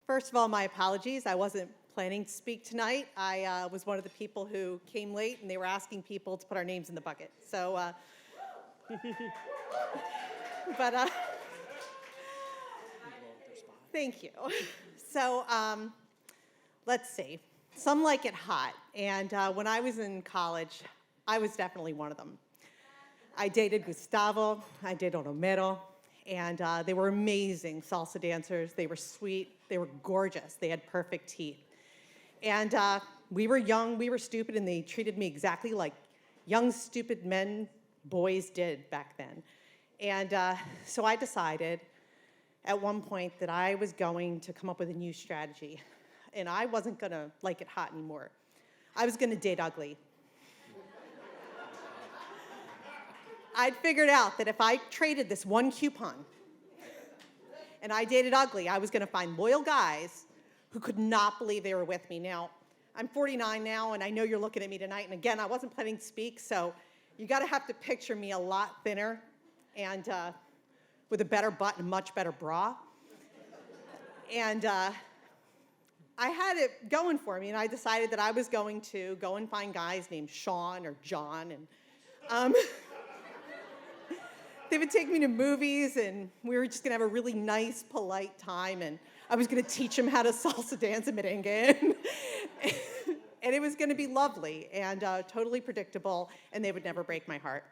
First of all, my apologies. I wasn't planning to speak tonight. I was one of the people who came late, and they were asking people to put our names in the bucket. So, but thank you. So, let's see. Some like it hot, and when I was in college, I was definitely one of them. I dated Gustavo, I dated Romero, and they were amazing salsa dancers. They were sweet, they were gorgeous, they had perfect teeth. And we were young, we were stupid, and they treated me exactly like young, stupid boys did back then. And so I decided at one point that I was going to come up with a new strategy, and I wasn't gonna like it hot anymore. I was gonna date ugly. I'd figured out that if I traded this one coupon and I dated ugly, I was gonna find loyal guys who could not believe they were with me. Now, I'm 49 now, and I know you're looking at me tonight, and again, I wasn't planning to speak, so you gotta have to picture me a lot thinner and with a better butt and a much better bra. And I had it going for me, and I decided that I was going to go and find guys named Sean or John, and they would take me to movies, and we were just gonna have a really nice, polite time, and I was gonna teach them how to salsa dance and merengue, and it was gonna be lovely and totally predictable, and they would never break my heart.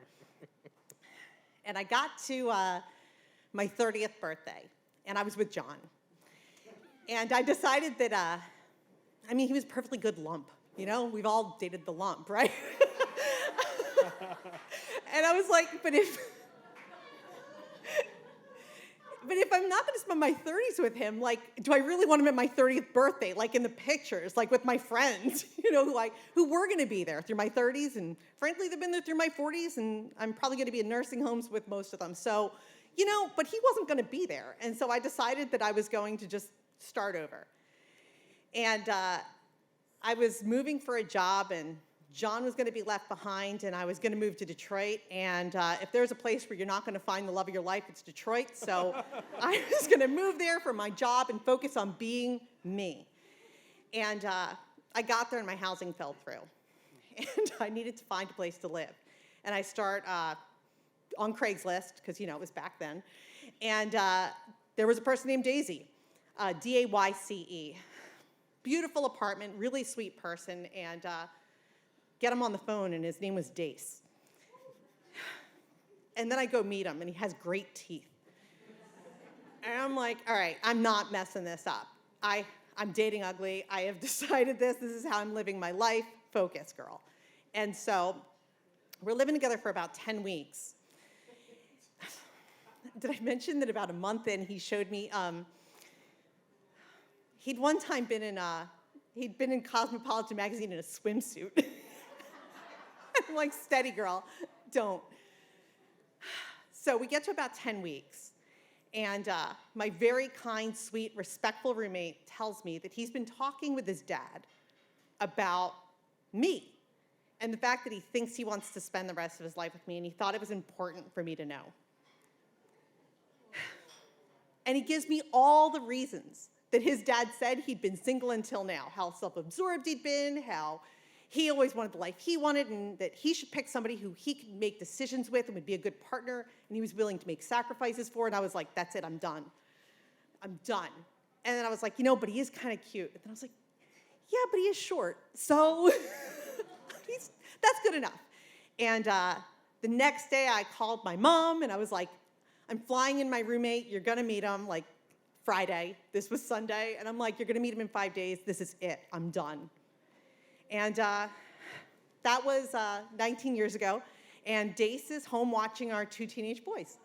And I got to my 30th birthday, and I was with John. And I decided that, he was a perfectly good lump, you know? We've all dated the lump, right? And I was like, but if I'm not gonna spend my 30s with him, like, do I really want him at my 30th birthday, like in the pictures, like with my friends, who were gonna be there through my 30s, and frankly, they've been there through my 40s, and I'm probably gonna be in nursing homes with most of them. So, but he wasn't gonna be there. And so I decided that I was going to just start over. And I was moving for a job, and John was going to be left behind, and I was going to move to Detroit. And if there's a place where you're not going to find the love of your life, it's Detroit. So I was going to move there for my job and focus on being me. And I got there, and my housing fell through. And I needed to find a place to live. And I start on Craigslist, because, it was back then. And there was a person named Daisy, D-A-Y-C-E. Beautiful apartment, really sweet person, and get him on the phone, and his name was Dace. And then I go meet him, and he has great teeth. And I'm like, all right, I'm not messing this up. I'm dating ugly. I have decided this. This is how I'm living my life. Focus, girl. And so we're living together for about 10 weeks. Did I mention that about a month in, he showed me, he'd one time been in Cosmopolitan magazine in a swimsuit. I'm like, steady, girl, don't. So we get to about 10 weeks, and my very kind, sweet, respectful roommate tells me that he's been talking with his dad about me and the fact that he thinks he wants to spend the rest of his life with me, and he thought it was important for me to know. And he gives me all the reasons that his dad said he'd been single until now, how self-absorbed he'd been, how he always wanted the life he wanted, and that he should pick somebody who he could make decisions with and would be a good partner, and he was willing to make sacrifices for. And I was like, that's it, I'm done. I'm done. And then I was like, but he is kind of cute. And then I was like, yeah, but he is short. So that's good enough. And the next day I called my mom, and I was like, I'm flying in my roommate. You're going to meet him, like, Friday. This was Sunday. And I'm like, you're going to meet him in 5 days. This is it. I'm done. And that was 19 years ago. And Dace is home watching our 2 teenage boys.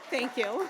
Thank you.